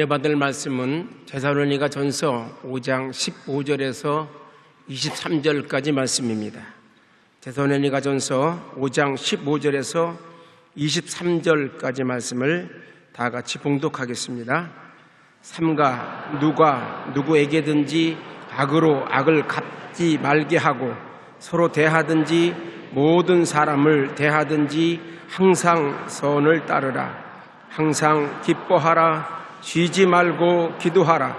은혜 받을 말씀은 데살로니가 전서 5장 15절에서 23절까지 말씀입니다. 데살로니가 전서 5장 15절에서 23절까지 말씀을 다 같이 봉독하겠습니다. 삼가 누가 누구에게든지 악으로 악을 갚지 말게 하고 서로 대하든지 모든 사람을 대하든지 항상 선을 따르라. 항상 기뻐하라. 쉬지 말고 기도하라.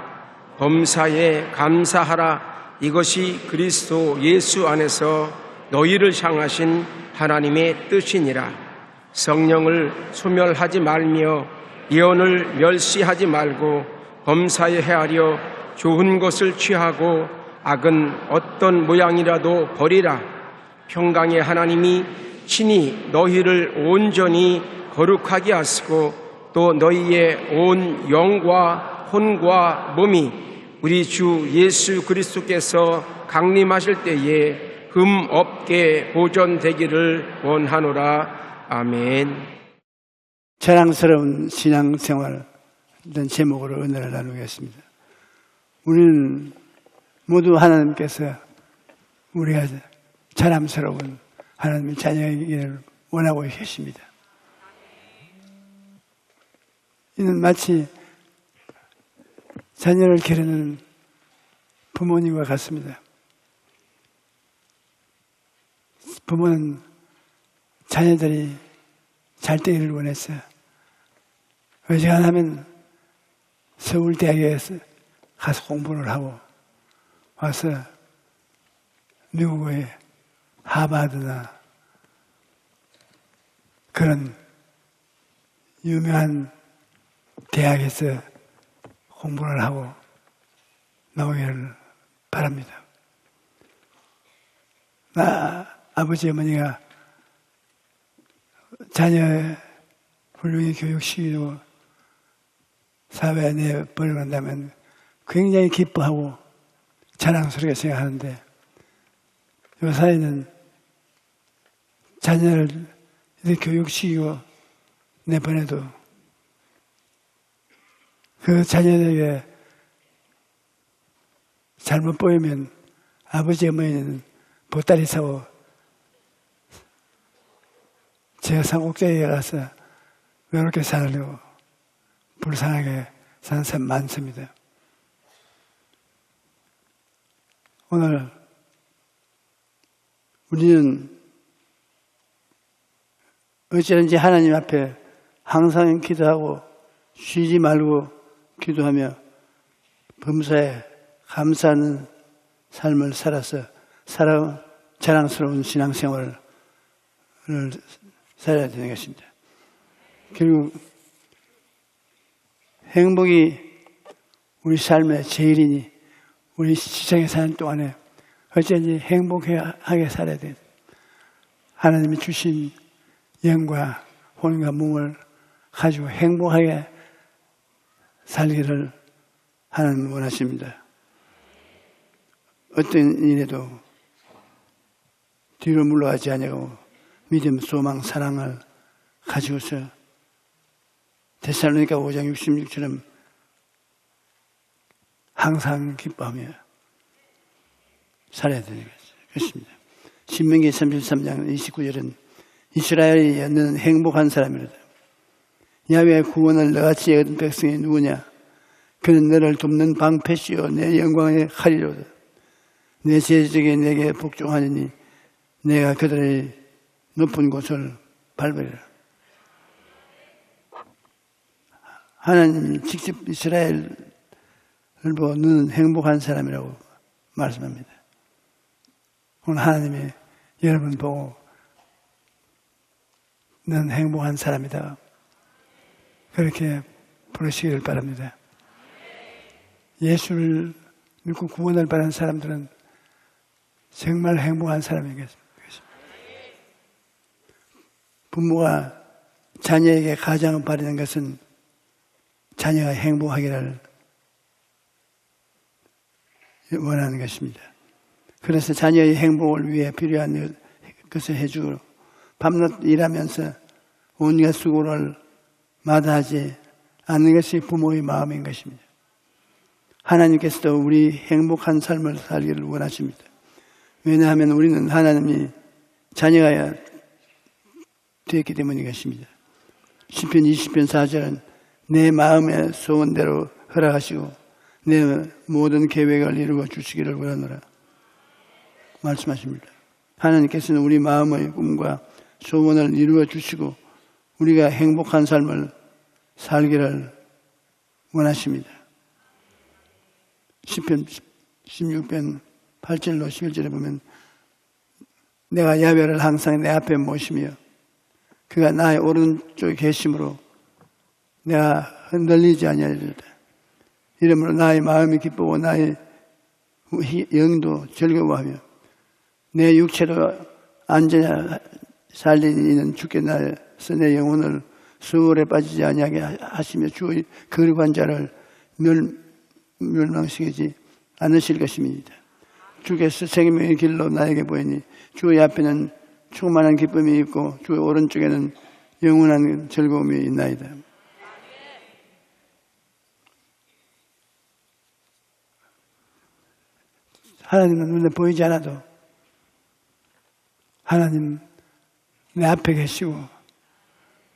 범사에 감사하라. 이것이 그리스도 예수 안에서 너희를 향하신 하나님의 뜻이니라. 성령을 소멸하지 말며 예언을 멸시하지 말고 범사에 헤아려 좋은 것을 취하고 악은 어떤 모양이라도 버리라. 평강의 하나님이 친히 너희를 온전히 거룩하게 하시고 또 너희의 온 영과 혼과 몸이 우리 주 예수 그리스도께서 강림하실 때에 흠 없게 보존되기를 원하노라. 아멘. 자랑스러운 신앙생활 이런 제목으로 은혜를 나누겠습니다. 우리는 모두 하나님께서 우리가 자랑스러운 하나님의 자녀이기를 원하고 계십니다. 이는 마치 자녀를 기르는 부모님과 같습니다. 부모는 자녀들이 잘 되기를 원했어요. 어지간하면 서울대학에 가서 공부를 하고 와서 미국의 하버드나 그런 유명한 대학에서 공부를 하고 나오기를 바랍니다. 아버지 어머니가 자녀 훌륭히 교육시키고 사회에 내버리고 난다면 굉장히 기뻐하고 자랑스럽게 생각하는데 요사이는 자녀를 이렇게 교육시키고 내보내도 그 자녀에게 잘못 보이면 아버지 어머니는 보따리 사고 제 산꼭대기에 가서 외롭게 살려고 불쌍하게 사는 사람 많습니다. 오늘 우리는 어찌든지 하나님 앞에 항상 기도하고 쉬지 말고 기도하며 범사에 감사하는 삶을 살아서 자랑스러운 신앙생활을 살아야 되는 것입니다. 결국 행복이 우리 삶의 제일이니 우리 지상에 사는 동안에 어찌든지 행복하게 살아야 돼요. 하나님이 주신 영과 혼과 몸을 가지고 행복하게 살기를 하나님은 원하십니다. 어떤 일에도 뒤로 물러가지 아니하고 믿음, 소망, 사랑을 가지고서 데살로니가 5장 66처럼 항상 기뻐하며 살아야 되는 것입니다. 신명기 33장 29절은 이스라엘이 너는 행복한 사람이로다. 야훼의 구원을 너같이 얻은 백성이 누구냐? 그는 너를 돕는 방패시요 내 영광의 칼이로다. 내 제적이 내게 복종하니 내가 그들의 높은 곳을 밟으리라. 하나님이 직접 이스라엘을 보고 너는 행복한 사람이라고 말씀합니다. 오늘 하나님이 여러분 보고 너는 행복한 사람이다. 그렇게 부르시기를 바랍니다. 예수를 믿고 구원을 받은 사람들은 정말 행복한 사람이겠습니다. 부모가 자녀에게 가장을 바라는 것은 자녀가 행복하기를 원하는 것입니다. 그래서 자녀의 행복을 위해 필요한 것을 해주고 밤낮 일하면서 온갖 수고를 마다하지 않는 것이 부모의 마음인 것입니다. 하나님께서도 우리 행복한 삶을 살기를 원하십니다. 왜냐하면 우리는 하나님이 자녀가 되었기 때문인 것입니다. 시편 20편 4절은 내 마음의 소원대로 허락하시고 내 모든 계획을 이루어 주시기를 원하노라 말씀하십니다. 하나님께서는 우리 마음의 꿈과 소원을 이루어 주시고 우리가 행복한 삶을 살기를 원하십니다. 시편 16편 8절로 11절에 보면 내가 야훼를 항상 내 앞에 모시며 그가 나의 오른쪽에 계심으로 내가 흔들리지 아니하리로다. 이러므로 나의 마음이 기쁘고 나의 영도 즐거워하며 내 육체도 안전히 살리는 이는 주께 나서 내 영혼을 수월에 빠지지 아니하게 하시며 주의 거룩한 자를 멸망시키지 않으실 것입니다. 주께서 생명의 길로 나에게 보이니 주의 앞에는 충만한 기쁨이 있고 주의 오른쪽에는 영원한 즐거움이 있나이다. 하나님은 눈에 보이지 않아도 하나님 내 앞에 계시고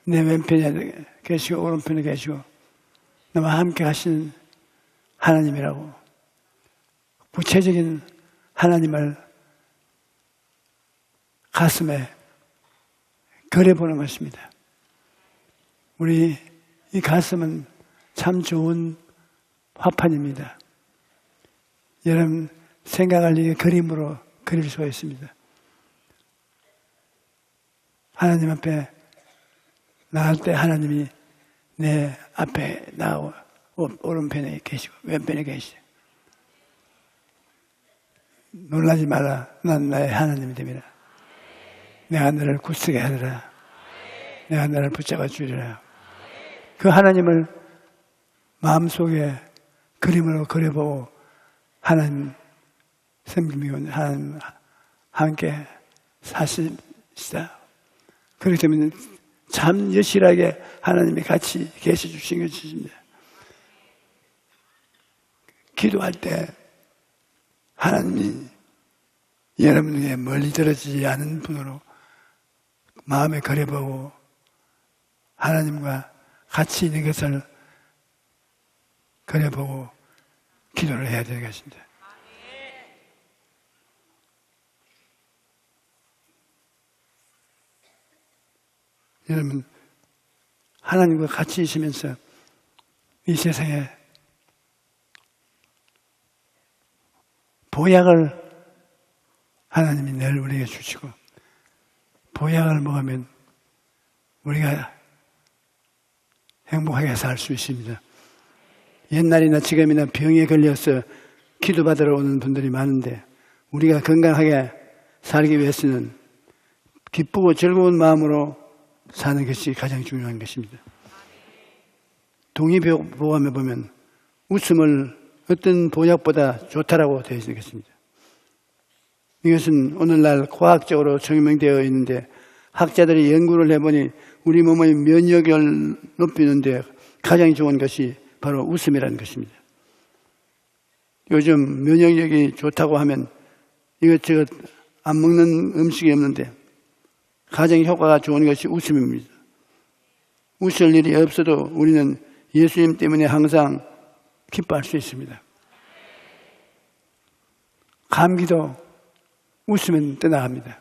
내 왼편에 계시고 오른편에 계시고 나와 함께 하시는 하나님이라고 구체적인 하나님을 가슴에 그려보는 것입니다. 우리 이 가슴은 참 좋은 화판입니다. 여러분 생각할 일에 그림으로 그릴 수가 있습니다. 하나님 앞에 나갈 때 하나님이 내 앞에 나와 오른편에 계시고 왼편에 계시고 놀라지 마라. 난 나의 하나님이 됨이라. 내가 너를 굳세게 하리라. 내가 너를 붙잡아 주리라. 그 하나님을 마음속에 그림으로 그려보고 하나님 섬김이고 하나님 함께 사시다. 그렇기 때문에 참 여실하게 하나님이 같이 계셔 주신 것입니다. 기도할 때 하나님이 여러분에게 멀리 떨어지지 않은 분으로 마음에 그려보고 하나님과 같이 있는 것을 그려보고 기도를 해야 되겠습니다. 여러분 하나님과 같이 있으면서 이 세상에 보약을 하나님이 늘 우리에게 주시고 보약을 먹으면 우리가 행복하게 살 수 있습니다. 옛날이나 지금이나 병에 걸려서 기도받으러 오는 분들이 많은데 우리가 건강하게 살기 위해서는 기쁘고 즐거운 마음으로 사는 것이 가장 중요한 것입니다. 동의보감에 보면 웃음을 어떤 보약보다 좋다라고 되어 있는 것입니다. 이것은 오늘날 과학적으로 증명되어 있는데 학자들이 연구를 해보니 우리 몸의 면역력을 높이는데 가장 좋은 것이 바로 웃음이라는 것입니다. 요즘 면역력이 좋다고 하면 이것저것 안 먹는 음식이 없는데 가장 효과가 좋은 것이 웃음입니다. 웃을 일이 없어도 우리는 예수님 때문에 항상 기뻐할 수 있습니다. 감기도 웃으면 떠나갑니다.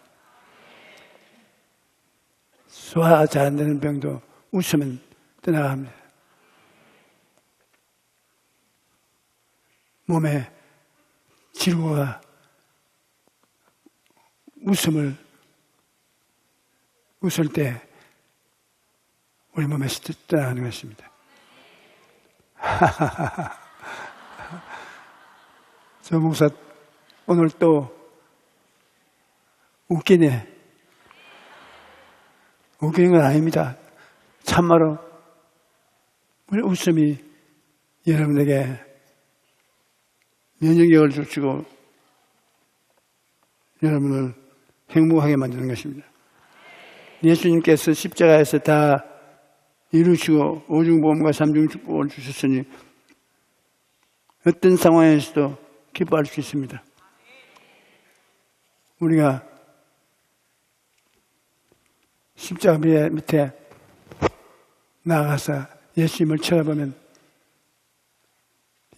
소화 잘 안 되는 병도 웃으면 떠나갑니다. 몸에 질고가 웃을 때 우리 몸에서 떠나가는 것입니다. 저 목사 오늘 또 웃기네. 웃기는 건 아닙니다. 참말로 우리 웃음이 여러분에게 면역력을 주시고 여러분을 행복하게 만드는 것입니다. 예수님께서 십자가에서 다 이루시고 오중보험과 삼중축복을 주셨으니 어떤 상황에서도 기뻐할 수 있습니다. 우리가 십자가 밑에 나아가서 예수님을 쳐다보면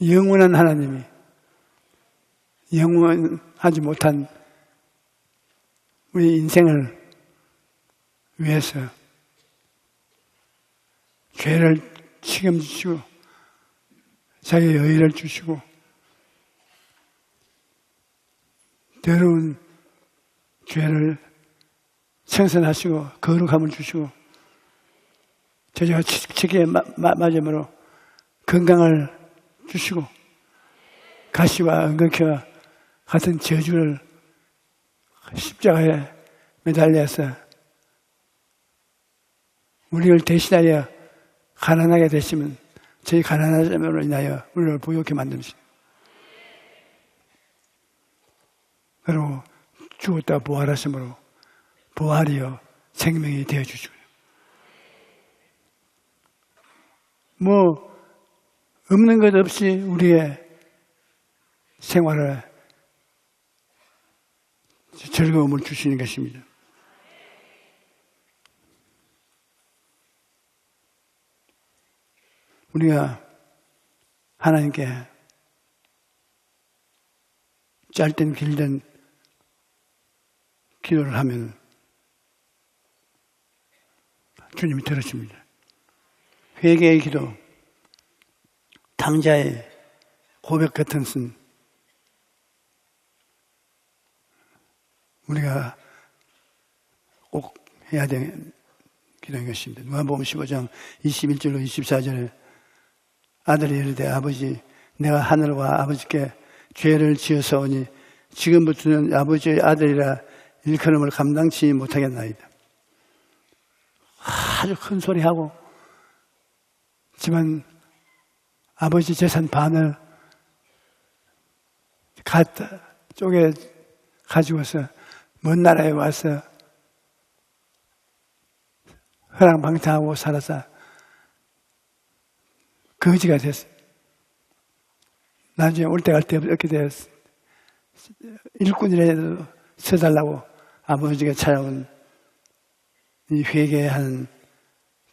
영원한 하나님이 영원하지 못한 우리 인생을 위해서 죄를 책임지시고 자기의 의를 주시고 더러운 죄를 청산하시고 거룩함을 주시고 저희가 치기에 맞음으로 건강을 주시고 가시와 은근키와 같은 저주를 십자가에 매달려서 우리를 대신하여 가난하게 되시면 저희 가난함으로 인하여 우리를 부유하게 만듭니다. 그리고 죽었다 부활하심으로 부활이요 생명이 되어주시고요. 없는 것 없이 우리의 생활에 즐거움을 주시는 것입니다. 우리가 하나님께 짧든 길든 기도를 하면 주님이 들으십니다. 회개의 기도, 당자의 고백 같은 것은 우리가 꼭 해야 되는 기도인 것입니다. 누가복음 15장 21절로 24절에 아들이 이르되 아버지 내가 하늘과 아버지께 죄를 지어서오니 지금부터는 아버지의 아들이라 일컬음을 감당치 못하겠나이다. 아주 큰 소리하고 지만 아버지 재산 반을 쪼개 가지고서 먼 나라에 와서 허랑방탕하고 살아서 거지가 됐어. 나중에 올 때 갈 때 없게 되었어. 일꾼이라도 써달라고 아버지가 찾아온 이 회개하는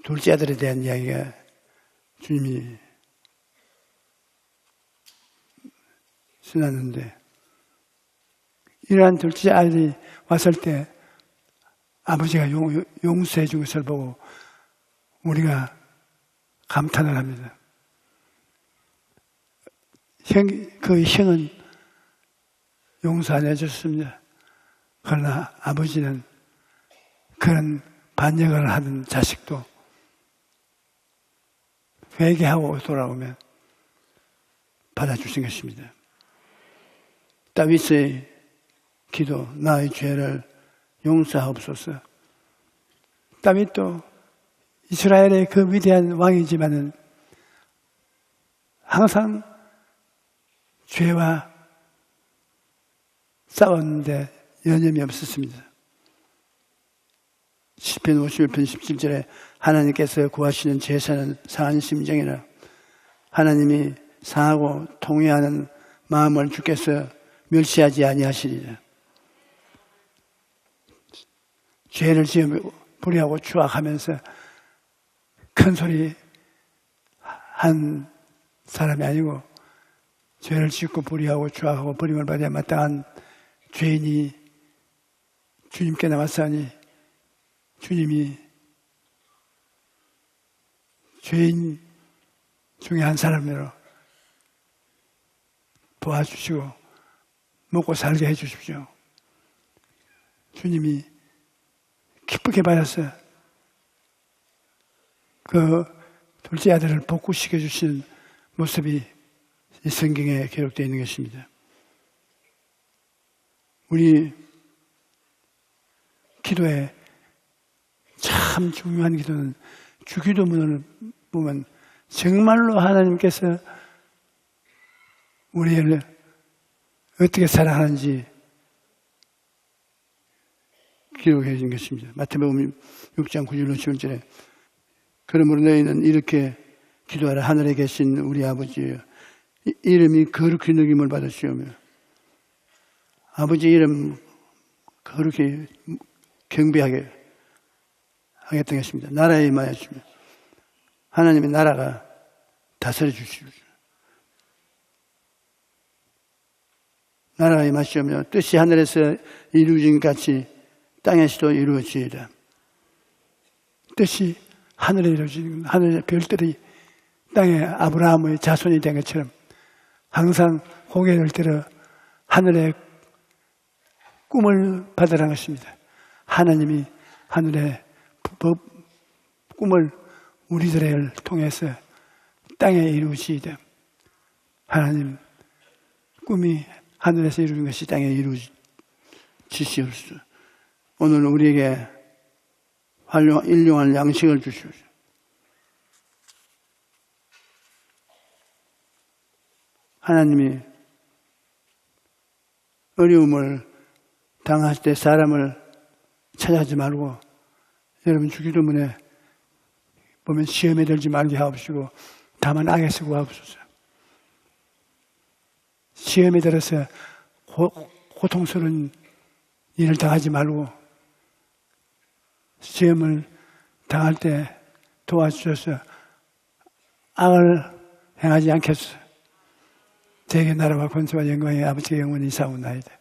둘째 아들에 대한 이야기가 주님이 쓰놨는데 이러한 둘째 아들이 왔을 때 아버지가 용서해 준 것을 보고 우리가 감탄을 합니다. 그 형은 용서 안 해줬습니다. 그러나 아버지는 그런 반역을 하는 자식도 회개하고 돌아오면 받아주신 것입니다. 다윗의 기도, 나의 죄를 용서하옵소서. 다윗도 이스라엘의 그 위대한 왕이지만은 항상 죄와 싸웠는데 여념이 없었습니다. 시편 51편 17절에 하나님께서 구하시는 제사는 상한 심정이라 하나님이 상하고 통회하는 마음을 주께서 멸시하지 아니하시리라. 죄를 지어 불의하고 추악하면서 큰 소리 한 사람이 아니고 죄를 짓고 불의하고 추악하고 버림을 받아야 마땅한 죄인이 주님께 나왔사니 주님이 죄인 중에 한 사람으로 도와주시고 먹고 살게 해주십시오. 주님이 기쁘게 받아서 그 둘째 아들을 복구시켜 주시는 모습이 이 성경에 기록되어 있는 것입니다. 우리 기도에 참 중요한 기도는 주기도문을 보면 정말로 하나님께서 우리를 어떻게 사랑하는지 기록해 준 것입니다. 마태복음 6장 9절로 10절에 그러므로 너희는 이렇게 기도하라. 하늘에 계신 우리 아버지여, 이름이 거룩히 여김을 받으시오며. 아버지 이름 거룩히 경배하게 하겠다는 것입니다. 나라에 임하였으며 하나님의 나라가 다스려 주시오. 나라에 임하시오며 뜻이 하늘에서 이루어진 같이 땅에서도 이루어지이다. 뜻이 하늘에 이루어진, 하늘의 별들이 땅에 아브라함의 자손이 된 것처럼 항상 고개를 들어 하늘의 꿈을 받으라는 것입니다. 하나님이 하늘의 꿈을 우리들을 통해서 땅에 이루시이다. 하나님 꿈이 하늘에서 이루는 것이 땅에 이루어지시옵소서. 오늘 우리에게 일용할 양식을 주시옵소서. 하나님이 어려움을 당하실 때 사람을 찾아하지 말고 여러분 주기도문에 보면 시험에 들지 말게 하옵시고 다만 악에서 구하옵소서. 시험에 들어서 고통스러운 일을 당하지 말고 시험을 당할 때 도와주셔서 악을 행하지 않겠소. 대개 나라와 권세와 영광의 아버지의 영원히 사옵나이다.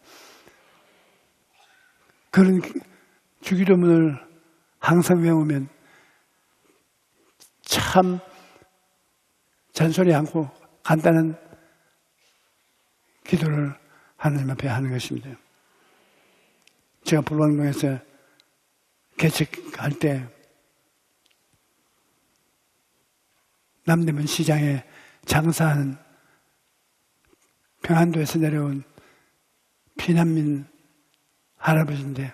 그런 주기도문을 항상 외우면 참 잔소리 않고 간단한 기도를 하나님 앞에 하는 것입니다. 제가 불광동에서 개척할 때 남대문 시장에 장사하는 평안도에서 내려온 피난민 할아버지인데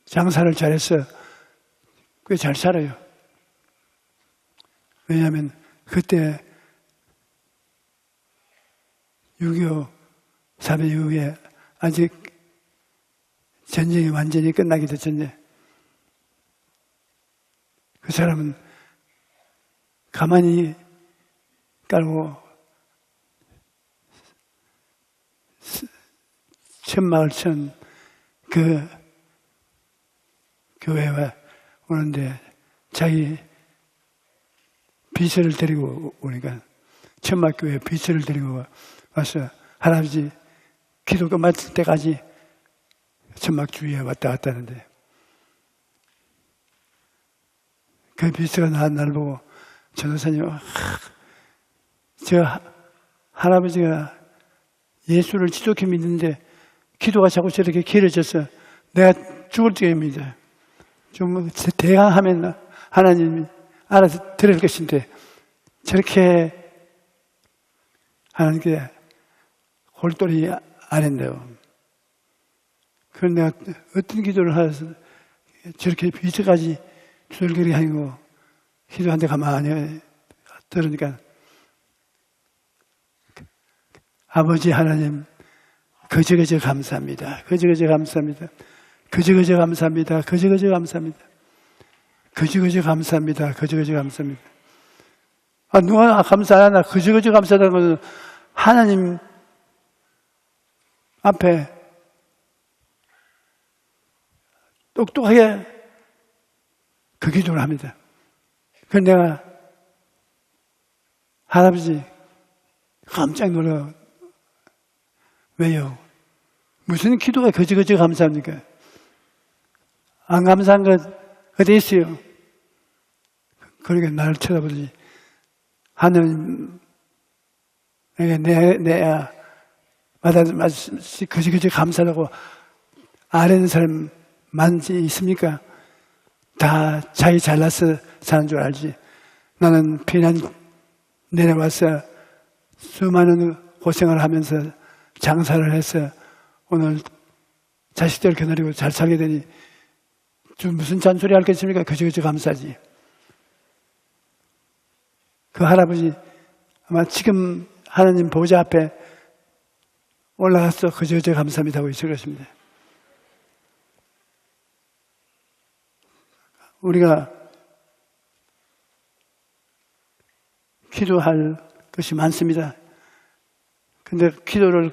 장사를 잘해서 꽤 잘 살아요. 왜냐하면 그때 6.25 사배 이후에 아직 전쟁이 완전히 끝나기도 전에 그 사람은 가만히 깔고 천막을 천 그 교회에 오는데 자기 비서를 데리고 오니까 천막교회 비서를 데리고 와서 할아버지 기도 끝마칠 때까지 천막 주위에 왔다 갔다 하는데 그 비서가 날 보고 전도사님, 저 할아버지가 예수를 지독히 믿는데 기도가 자꾸 저렇게 길어져서 내가 죽을 지경입니다. 좀 대항하면 하나님이 알아서 들을 것인데 저렇게 하는 게 골똘히 안 했네요. 그런 내가 어떤 기도를 해서 저렇게 비서까지 두들거리 하고 기도한데 가만히 들으니까 아버지 하나님 거저거저 감사합니다. 거저거저 감사합니다. 거저거저 감사합니다. 거저거저 감사합니다. 거저거저 감사합니다. 거저거저 감사합니다. 아, 누가 감사 안 하나? 거저거저 감사하다는 것은 하나님 앞에 똑똑하게 그 기도를 합니다. 그래서 내가 할아버지 깜짝 놀라. 왜요? 무슨 기도가 거저거저 감사합니까? 안 감사한 것 어디 있어요? 그러니까 나를 쳐다보더니 하나님에게 내야 거저거저 감사하고 아는 사람 많지 있습니까? 다 자기 잘나서 사는 줄 알지. 나는 피난 내려와서 수많은 고생을 하면서 장사를 해서 오늘 자식들 겨누리고 잘 살게 되니 좀 무슨 잔소리 할 게 있습니까? 거저거저 감사지. 그 할아버지 아마 지금 하나님 보좌 앞에 올라가서 거저거저 감사합니다 하고 있을 것입니다. 우리가 기도할 것이 많습니다. 근데 기도를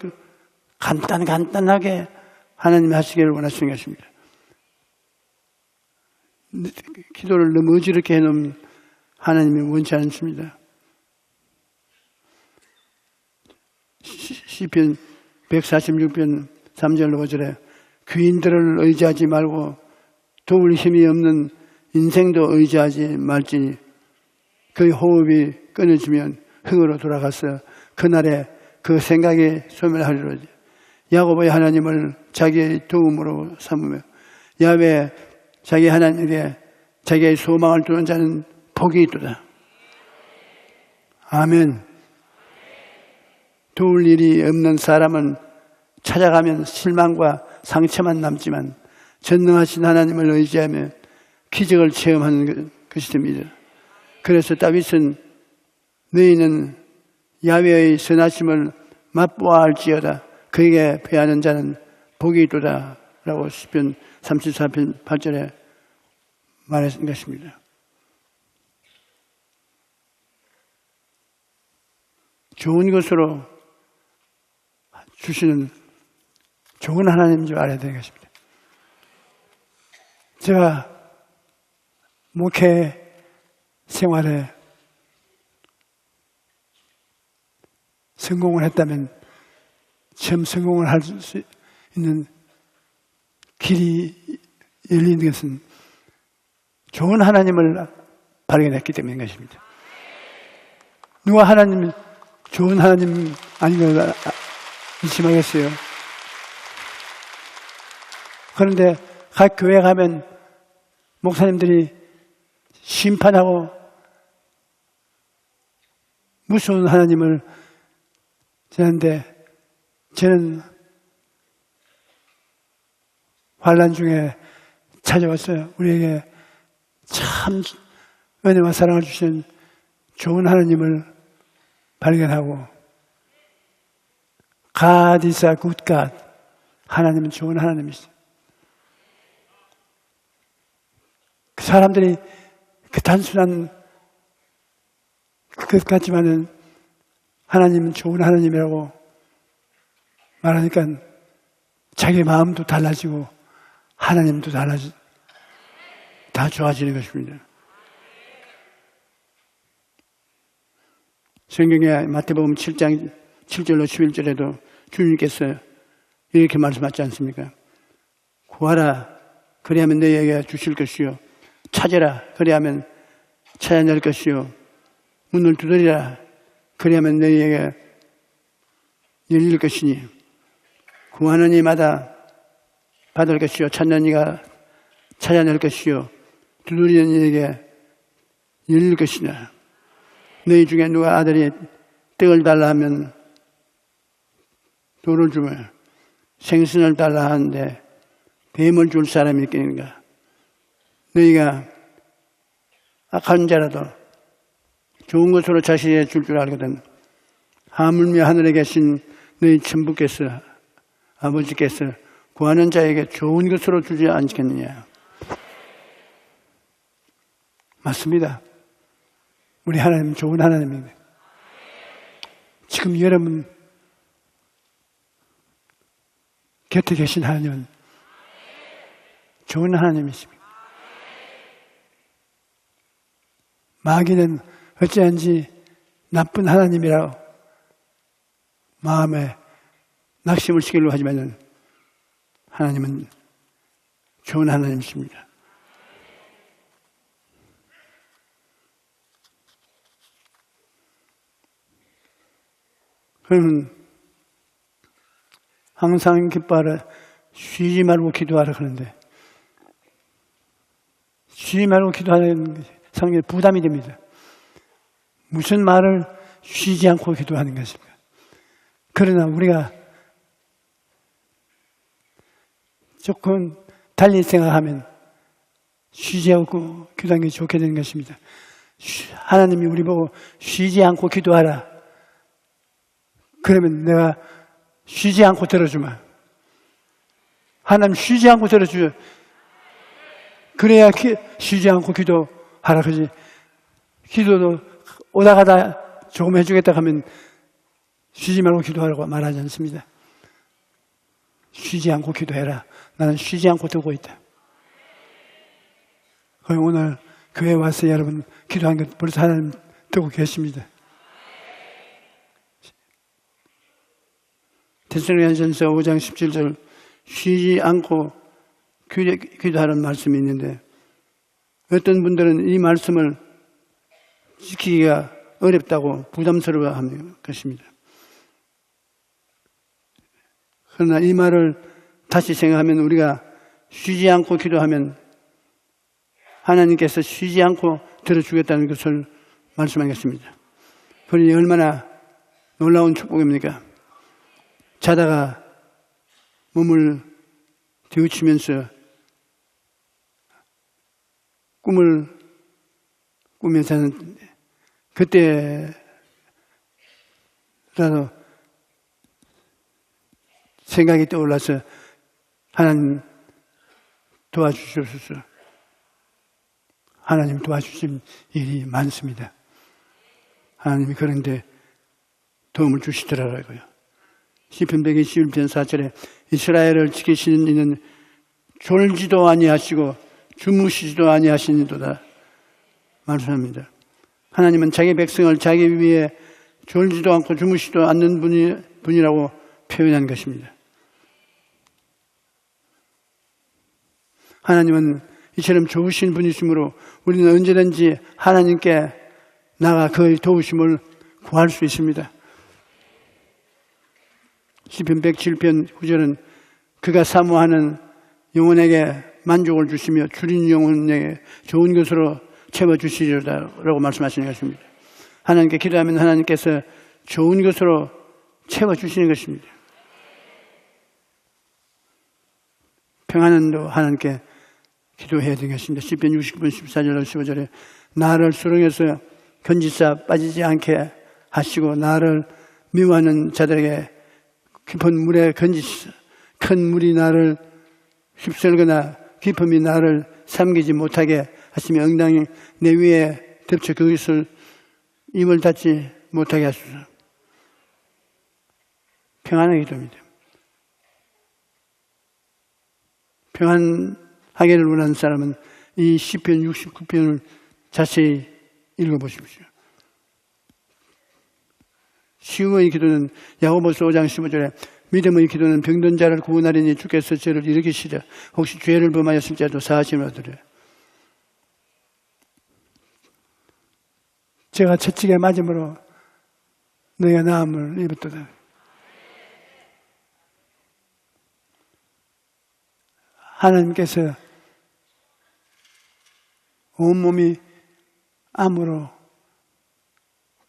간단하게 하나님이 하시기를 원하시는 것입니다. 기도를 너무 어지럽게 해놓으면 하나님이 원치 않습니다. 시편 146편 3절 5절에 귀인들을 의지하지 말고 도울 힘이 없는 인생도 의지하지 말지니 그의 호흡이 끊어지면 흙으로 돌아가서 그날에 그 생각이 소멸하리로지. 야고보의 하나님을 자기의 도움으로 삼으며 야훼 자기 하나님에게 자기의 소망을 두는 자는 복이 있도다. 아멘. 도울 일이 없는 사람은 찾아가면 실망과 상처만 남지만 전능하신 하나님을 의지하며 기적을 체험하는 것이 됩니다. 그래서 다윗은 너희는 야훼의 선하심을 맛보아 알지어다. 그에게 배하는 자는 복이 있도다 라고 시편 34편 8절에 말했던 것입니다. 좋은 것으로 주시는 좋은 하나님인 줄 알아야 되는 것입니다. 제가 목회 생활에 성공을 했다면 처음 성공을 할 수 있는 길이 열린 것은 좋은 하나님을 발견했기 때문인 것입니다. 누가 하나님 좋은 하나님 아닌 걸 의심하겠어요? 그런데 각 교회 가면 목사님들이 심판하고 무서운 하나님을 전하는데 저는 환난 중에 찾아왔어요. 우리에게 참 은혜와 사랑을 주신 좋은 하나님을 발견하고 God is a good God. 하나님은 좋은 하나님이시죠. 그 사람들이 그 단순한 것 같지만은 하나님은 좋은 하나님이라고 말하니까 자기 마음도 달라지고 하나님도 달라지고 다 좋아지는 것입니다. 성경에 마태복음 7장 7절로 11절에도 주님께서 이렇게 말씀하지 않습니까? 구하라 그리하면 너희에게 주실 것이요 찾으라 그리하면 찾아낼 것이요 문을 두드리라 그리하면 너희에게 열릴 것이니 구하는 이마다 받을 것이요 찾는 이가 찾아낼 것이요 두드리는 이에게 열릴 것이냐. 너희 중에 누가 아들이 떡을 달라 하면 돌을 주며 생선을 달라 하는데 뱀을 줄 사람이 있겠는가. 너희가 악한 자라도 좋은 것으로 자신에게 줄 알거든 하물며 하늘에 계신 너희 천부께서 아버지께서 구하는 자에게 좋은 것으로 주지 않겠느냐. 맞습니다. 우리 하나님은 좋은 하나님입니다. 지금 여러분 곁에 계신 하나님은 좋은 하나님이십니다. 마귀는 어찌한지 나쁜 하나님이라고 마음에 낙심을 시키려고 하지만 하나님은 좋은 하나님이십니다. 그러면 항상 기뻐하라 쉬지 말고 기도하라 그러는데 쉬지 말고 기도하는 것이 상당히 부담이 됩니다. 무슨 말을 쉬지 않고 기도하는 것입니까? 그러나 우리가 조금 달리 생각하면 쉬지 않고 기도하는 게 좋게 되는 것입니다. 하나님이 우리 보고 쉬지 않고 기도하라. 그러면 내가 쉬지 않고 들어주마. 하나님 쉬지 않고 들어주죠. 그래야 쉬지 않고 기도하라 그러지. 기도도 오다 가다 조금 해주겠다 하면 쉬지 말고 기도하라고 말하지 않습니다. 쉬지 않고 기도해라. 나는 쉬지 않고 듣고 있다. 오늘 교회에 와서 여러분 기도한 것 벌써 하나님 듣고 계십니다. 데살로니가전서 5장 17절 쉬지 않고 기도하는 말씀이 있는데 어떤 분들은 이 말씀을 지키기가 어렵다고 부담스러워하는 것입니다. 그러나 이 말을 다시 생각하면 우리가 쉬지 않고 기도하면 하나님께서 쉬지 않고 들어주겠다는 것을 말씀하겠습니다. 그러니 얼마나 놀라운 축복입니까? 자다가 몸을 뒤우치면서 꿈을 꾸면서 하는데 그때라도 생각이 떠올라서 하나님 도와주시옵소서. 하나님 도와주신 일이 많습니다. 하나님이 그런데 도움을 주시더라고요. 시편 121편 4절에 이스라엘을 지키시는 이는 졸지도 아니하시고 주무시지도 아니하시니도다 말씀합니다. 하나님은 자기 백성을 자기 위에 졸지도 않고 주무시지도 않는 분이라고 표현한 것입니다. 하나님은 이처럼 좋으신 분이시므로 우리는 언제든지 하나님께 나가 그의 도우심을 구할 수 있습니다. 시편 107편 9절은 그가 사모하는 영혼에게 만족을 주시며 줄인 영혼에게 좋은 것으로 채워주시리라고 말씀하시는 것입니다. 하나님께 기도하면 하나님께서 좋은 것으로 채워주시는 것입니다. 평안도 하나님께 기도해야 되겠습니다. 시편 69편 14절 15절에 나를 수렁에서 건지사 빠지지 않게 하시고 나를 미워하는 자들에게 깊은 물에 건지시사 큰 물이 나를 휩쓸거나 깊음이 나를 삼키지 못하게 하시며 엉덩이 내 위에 덮쳐 그것을 입을 닫지 못하게 하소서. 평안의 기도입니다. 평안하기를 원하는 사람은 이 시편 69편을 자세히 읽어보십시오. 시음의 기도는 야고보서 5장 15절에 믿음의 기도는 병든 자를 구원하리니 주께서 저를 일으키시려 혹시 죄를 범하였을 때도 사하심을 얻으려. 제가 채찍에 맞음으로 너희가 나음을 입었도다. 하나님께서 온몸이 암으로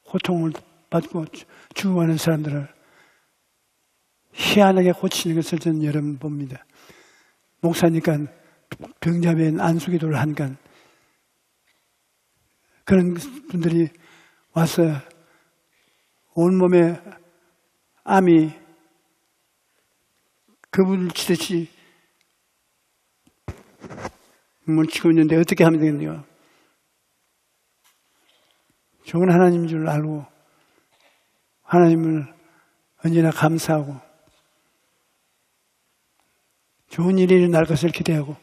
고통을 받고 죽어가는 사람들을 희한하게 고치는 것을 저는 여러 번 봅니다. 목사니까 병자변 안수기도를 하니까 그런 분들이 와서 온몸에 암이 그분을 치듯이 물치고 있는데 어떻게 하면 되겠네요? 좋은 하나님인 줄 알고 하나님을 언제나 감사하고 좋은 일이 일어날 것을 기대하고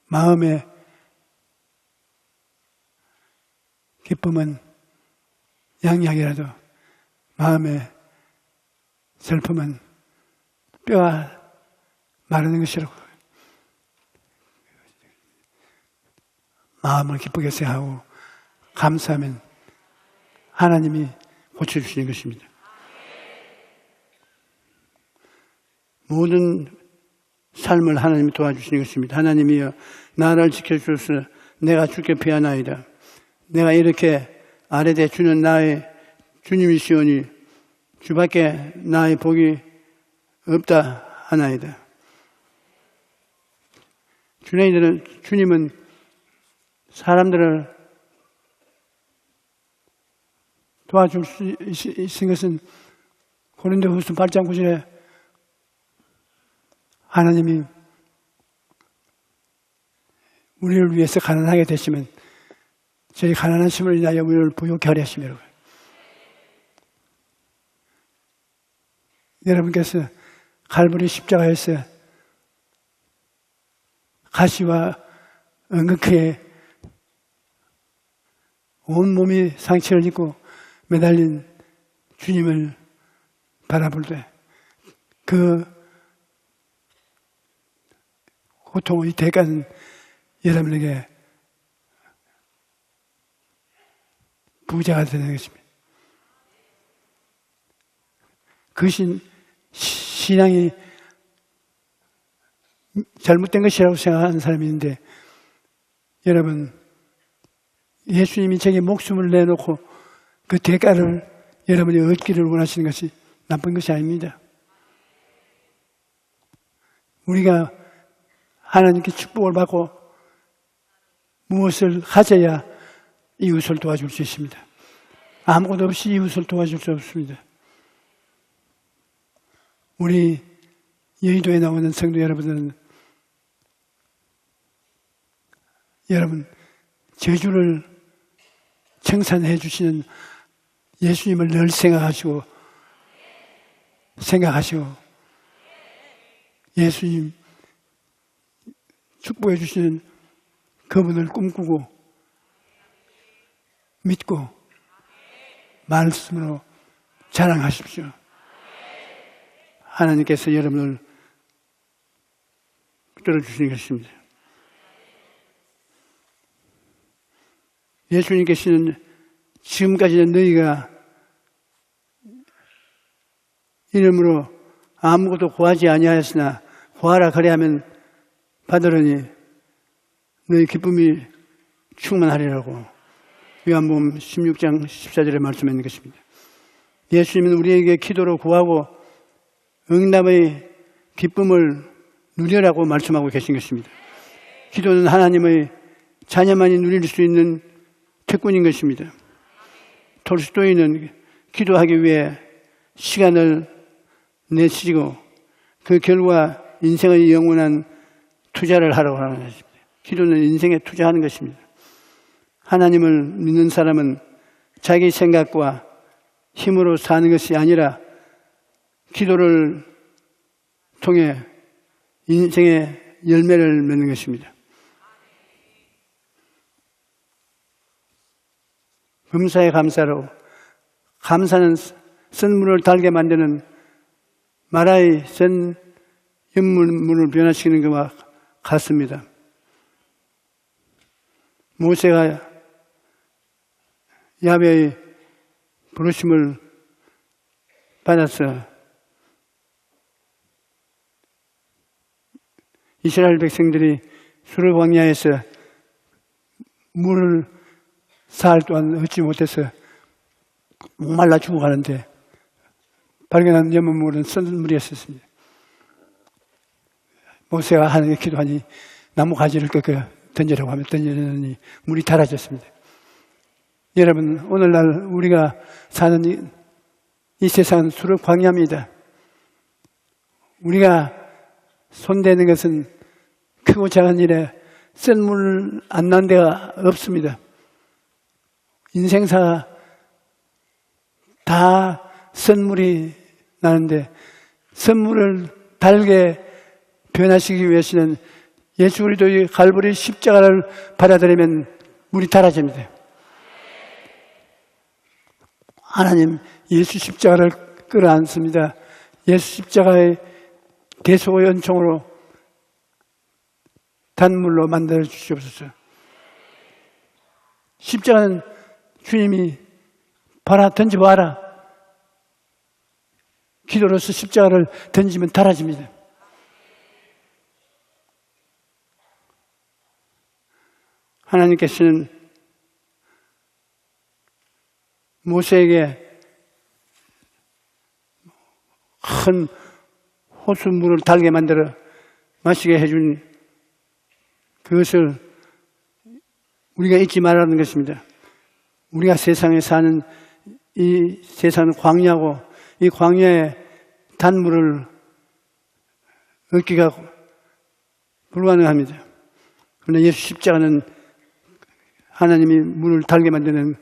마음의 기쁨은 양약이라도 마음의 슬픔은 뼈가 마르는 것이라고 마음을 기쁘게 생각하고 감사하면 하나님이 고쳐주시는 것입니다. 모든 삶을 하나님이 도와주시는 것입니다. 하나님이여 나를 지켜주셔서 내가 주께 피하나이다. 내가 이렇게 아래되 주는 나의 주님이시오니 주밖에 나의 복이 없다 하나이다. 주님은 사람들을 도와줄 수 있는 것은 고린도후서 8장 9절에 하나님이 우리를 위해서 가난하게 되시면 저희 가난하심을 인하여 우리를 부유케 하려 하시며 여러분께서 갈보리 십자가에서 가시와 은극하게 온몸이 상처를 입고 매달린 주님을 바라볼 때 그 고통의 대가는 여러분에게 부자가 되는 것입니다. 그것이 신앙이 잘못된 것이라고 생각하는 사람이 있는데 여러분 예수님이 제게 목숨을 내놓고 그 대가를 여러분이 얻기를 원하시는 것이 나쁜 것이 아닙니다. 우리가 하나님께 축복을 받고 무엇을 가져야 이웃을 도와줄 수 있습니다. 아무것도 없이 이웃을 도와줄 수 없습니다. 우리 여의도에 나오는 성도 여러분들은 여러분 저주를 청산해 주시는 예수님을 늘 생각하시고 예수님 축복해 주시는 그분을 꿈꾸고 믿고 말씀으로 자랑하십시오. 하나님께서 여러분을 들어주시는 것입니다. 예수님께서는 지금까지는 너희가 이름으로 아무것도 구하지 아니하였으나 구하라 그리하면 받으려니 너희 기쁨이 충만하리라고 요한복음 16장 14절에 말씀하는 것입니다. 예수님은 우리에게 기도로 구하고 응답의 기쁨을 누리라고 말씀하고 계신 것입니다. 기도는 하나님의 자녀만이 누릴 수 있는 특권인 것입니다. 톨스토이는 기도하기 위해 시간을 내쓰고 그 결과 인생의 영원한 투자를 하라고 하는 것입니다. 기도는 인생에 투자하는 것입니다. 하나님을 믿는 사람은 자기 생각과 힘으로 사는 것이 아니라 기도를 통해 인생의 열매를 맺는 것입니다. 금사에 감사로 감사는 쓴물을 달게 만드는 마라의 쓴 연물을 변화시키는 것과 같습니다. 모세가 야훼의 부르심을 받아서 이스라엘 백성들이 수르 광야에서 물을 사흘 동안 얻지 못해서 목말라 죽어가는데 발견한 연못물은 썬물이었습니다. 모세가 하나님께 기도하니 나무 가지를 꺾어 던지라고 하며 던지니 물이 달아졌습니다. 여러분 오늘날 우리가 사는 이 세상은 수르 광야입니다. 우리가 손대는 것은 크고 작은 일에 쓴 물 안 난 데가 없습니다. 인생사 다 선물이 나는데 선물을 달게 변화시키기 위해서는 예수 그리스도의 갈보리 십자가를 받아들이면 물이 달아집니다. 하나님 예수 십자가를 끌어안습니다. 예수 십자가의 대속의 은총으로 단물로 만들어 주시옵소서. 십자가는 주님이 봐라 던져봐라 기도로서 십자가를 던지면 달아집니다. 하나님께서는 모세에게 큰 호수물을 달게 만들어 마시게 해준 그것을 우리가 잊지 말라는 것입니다. 우리가 세상에 사는 이 세상은 광야고 이 광야에 단물을 얻기가 불가능합니다. 그러나 예수 십자가는 하나님이 문을 달게 만드는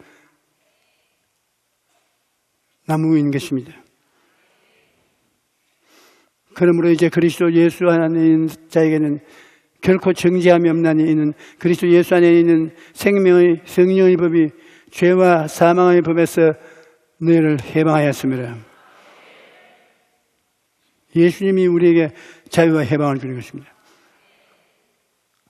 나무인 것입니다. 그러므로 이제 그리스도 예수 안에 있는 자에게는 결코 정죄함이 없나니 이는 그리스도 예수 안에 있는 생명의 성령의 법이 죄와 사망의 법에서 너희를 해방하였습니다. 예수님이 우리에게 자유와 해방을 주는 것입니다.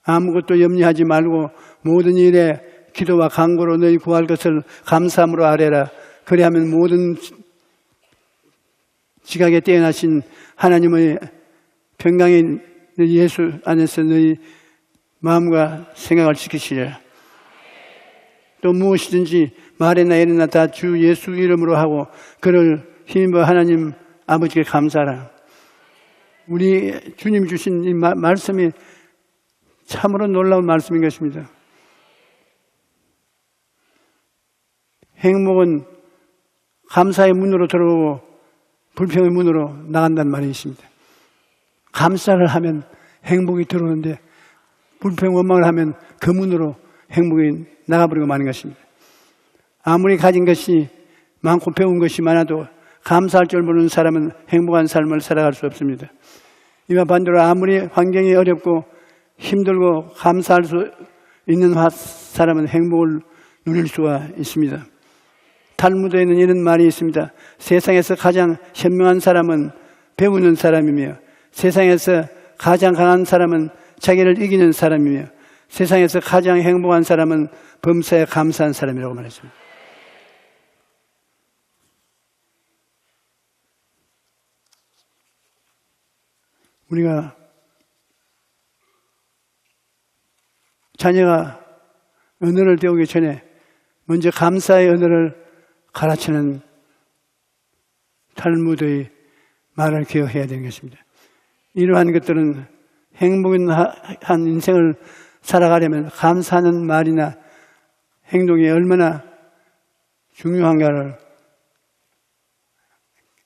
아무것도 염려하지 말고 모든 일에 기도와 간구로 너희 구할 것을 감사함으로 아뢰라. 그리하면 모든 지각에 뛰어나신 하나님의 평강인 예수 안에서 너희 마음과 생각을 지키시리라. 또 무엇이든지 말이나 일이나 다 주 예수 이름으로 하고 그를 힘입어 하나님 아버지께 감사하라. 우리 주님 주신 이 말씀이 참으로 놀라운 말씀인 것입니다. 행복은 감사의 문으로 들어오고 불평의 문으로 나간다는 말이 있습니다. 감사를 하면 행복이 들어오는데 불평 원망을 하면 그 문으로 행복이 나가버리고 마는 것입니다. 아무리 가진 것이 많고 배운 것이 많아도 감사할 줄 모르는 사람은 행복한 삶을 살아갈 수 없습니다. 이와 반대로 아무리 환경이 어렵고 힘들고 감사할 수 있는 사람은 행복을 누릴 수가 있습니다. 탈무드에는 이런 말이 있습니다. 세상에서 가장 현명한 사람은 배우는 사람이며 세상에서 가장 강한 사람은 자기를 이기는 사람이며 세상에서 가장 행복한 사람은 범사에 감사한 사람이라고 말했습니다. 우리가 자녀가 언어를 배우기 전에 먼저 감사의 언어를 가르치는 탈무드의 말을 기억해야 되는 것입니다. 이러한 것들은 행복한 인생을 살아가려면 감사하는 말이나 행동이 얼마나 중요한가를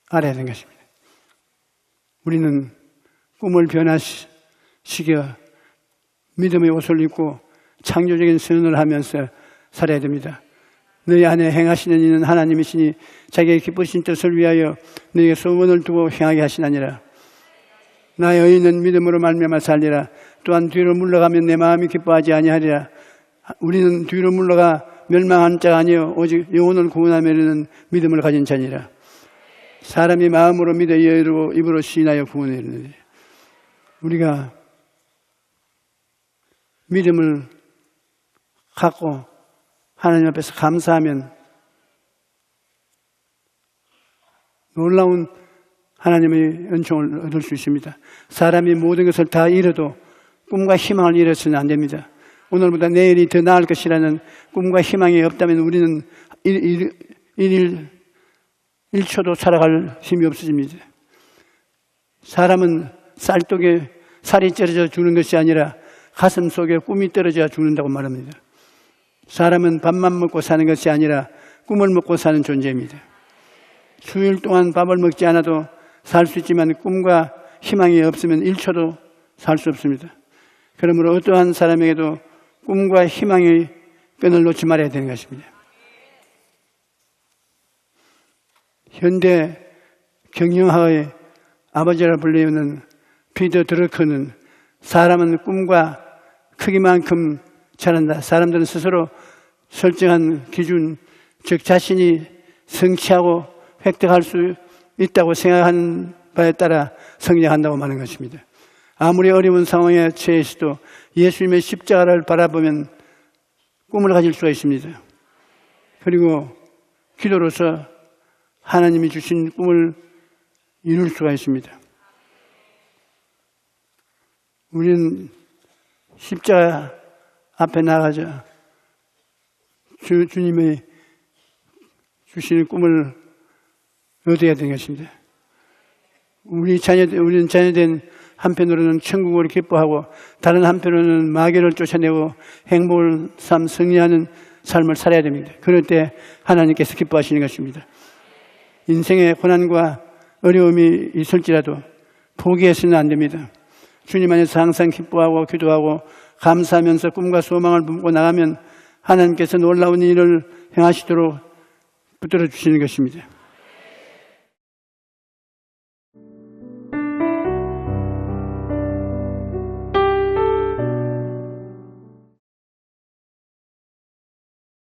알아야 되는 것입니다. 우리는 꿈을 변화시켜 믿음의 옷을 입고 창조적인 선언을 하면서 살아야 됩니다. 너희 안에 행하시는 이는 하나님이시니 자기의 기쁘신 뜻을 위하여 너희에게 소원을 두고 행하게 하시나니라. 나의 의인은 믿음으로 말미암아 살리라. 또한 뒤로 물러가면 내 마음이 기뻐하지 아니하리라. 우리는 뒤로 물러가 멸망한 자가 아니요 오직 영혼을 구원하며 이르는 믿음을 가진 자니라. 사람이 마음으로 믿어 이르고 입으로 시인하여 구원에 이르느니라. 우리가 믿음을 갖고 하나님 앞에서 감사하면 놀라운 하나님의 은총을 얻을 수 있습니다. 사람이 모든 것을 다 잃어도 꿈과 희망을 잃어서는 안 됩니다. 오늘보다 내일이 더 나을 것이라는 꿈과 희망이 없다면 우리는 1초도 살아갈 힘이 없어집니다. 사람은 쌀독에 살이 ጨ어져 죽는 것이 아니라 가슴 속에 꿈이 떨어져 죽는다고 말합니다. 사람은 밥만 먹고 사는 것이 아니라 꿈을 먹고 사는 존재입니다. 수일 동안 밥을 먹지 않아도 살 수 있지만 꿈과 희망이 없으면 1초도 살 수 없습니다. 그러므로 어떠한 사람에게도 꿈과 희망의 끈을 놓지 말아야 되는 것입니다. 현대 경영학의 아버지라 불리우는 피터 드러커는 사람은 꿈과 크기만큼 자란다. 사람들은 스스로 설정한 기준, 즉 자신이 성취하고 획득할 수 있다고 생각하는 바에 따라 성장한다고 말하는 것입니다. 아무리 어려운 상황에 처해 있어도 예수님의 십자가를 바라보면 꿈을 가질 수가 있습니다. 그리고 기도로서 하나님이 주신 꿈을 이룰 수가 있습니다. 우리는 십자가 앞에 나가자 주님의 주시는 꿈을 얻어야 되는 것입니다. 우리는 자녀된 한편으로는 천국을 기뻐하고 다른 한편으로는 마귀를 쫓아내고 행복을 승리하는 삶을 살아야 됩니다. 그럴 때 하나님께서 기뻐하시는 것입니다. 인생의 고난과 어려움이 있을지라도 포기해서는 안 됩니다. 주님 안에서 항상 기뻐하고 기도하고 감사하면서 꿈과 소망을 품고 나가면 하나님께서 놀라운 일을 행하시도록 붙들어 주시는 것입니다.